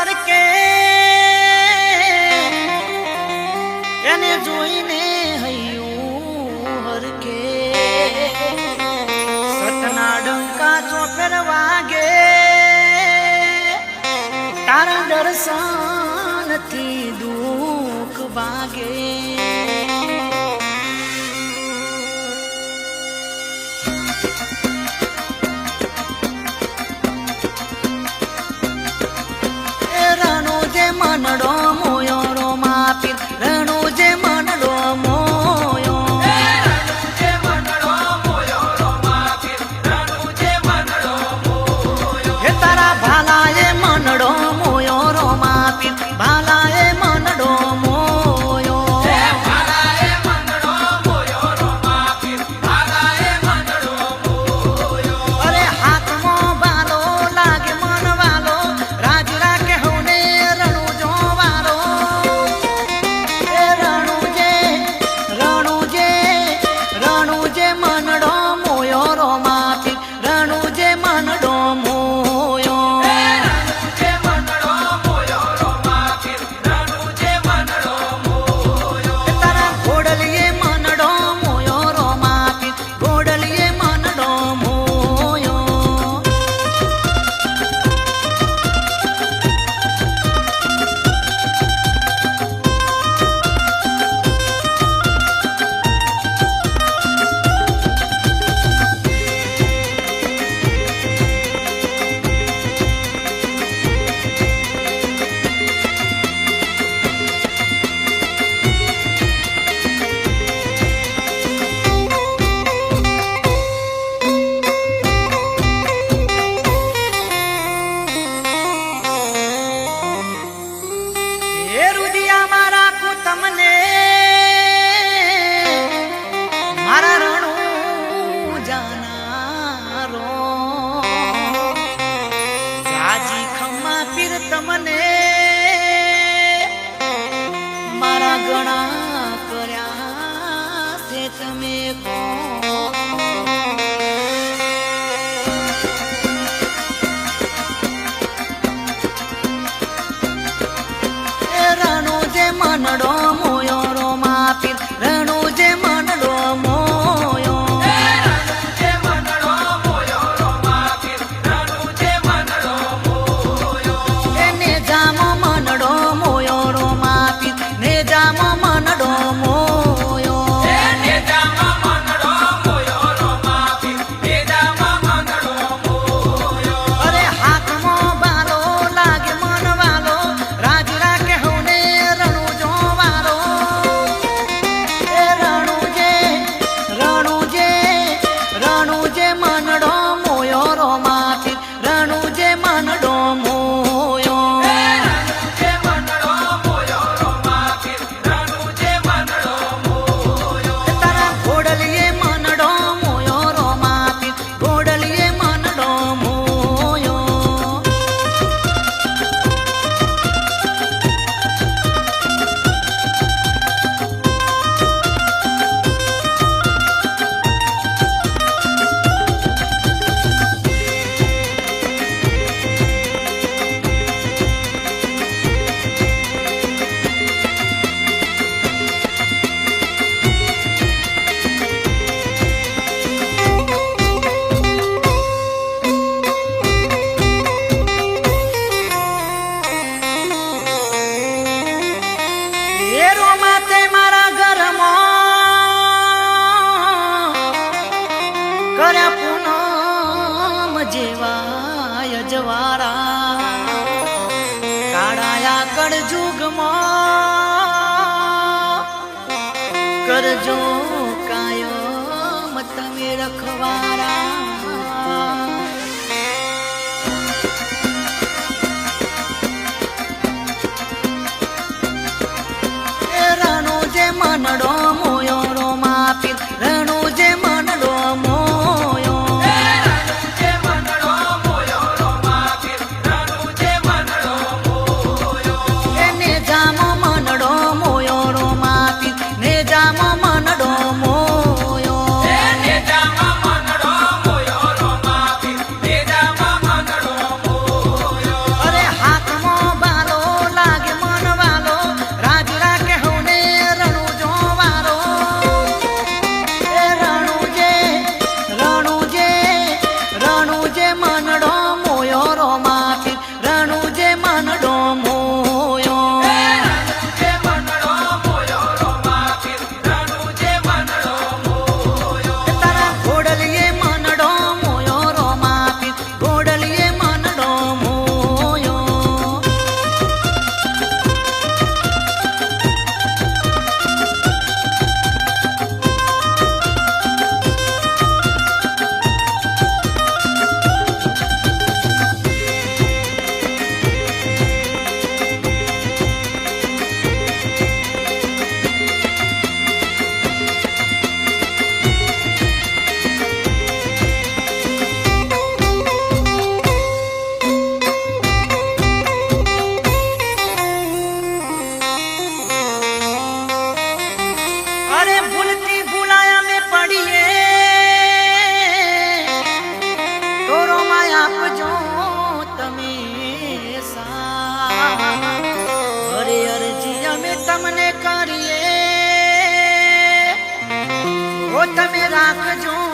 હરકે એને જોઈને હૈયું હરકે સતના ડંકા ચોફેર વાગે તારા દર્શનથી દુઃખ ભાગે મનડો મોયો રો માપી રણુ જે મનડો મોયો રણુ જે મનડો મોયો રો માપી રણુ જે મનડો મોયો હે તારા ભાલાએ મનડો મોયો રો માપી ભાલાએ મનડો મોયો ભાલાએ મનડો મોયો રો માપી ભાલાએ મનડો મોયો અરે હાથમાં બાલો લાગે મનવાલો રાજ રાખે હોને તમને મારા રણુ જાનારો જાજી ખમ્મા પીર તમને મારા ગણા કર્યા છે તમે મનડો મોયો રો માપી રણુ જે મનડો મોયો રણુ જે મનડો મોયો રો માપી રણુ જે મનડો મોયો એને જામો મનડો મોયો રો માપી ને જામો મનડો મોયો ને જામો મનડો મોયો રો માપી ને જામો મનડો મોયો અરે હાથમાં બાલો લાગે મનવાલો રાજ રાખે હોને મનડો મોયો રો માથી રણુ જે મનડો મોયો રણુ જે મનડો મોયો રો માપી રણુ જે મનડો મોયો તારા ઘોડલીએ મનડો મોયો રો માથી ઘોડલીએ મનડો મોયો મારા ઘરમાં કર્યા પૂનમ જેવા અજવાળા કાળાયા કળજુગમાં કરજો કાયમ તમે રખવાળા મનડો મોયો રો માપી રણુ જે મનડો મોયો રણુ જે મનડો મોયો રો માપી રણુ જે મનડો મોયો એને જામો મનડો મોયો રો માપી ને જામો મનડો મોયો ને જામો મનડો મોમાં આપજો તમે અરે અરજી અમે તમને કરીએ ઓ તમે રાખજો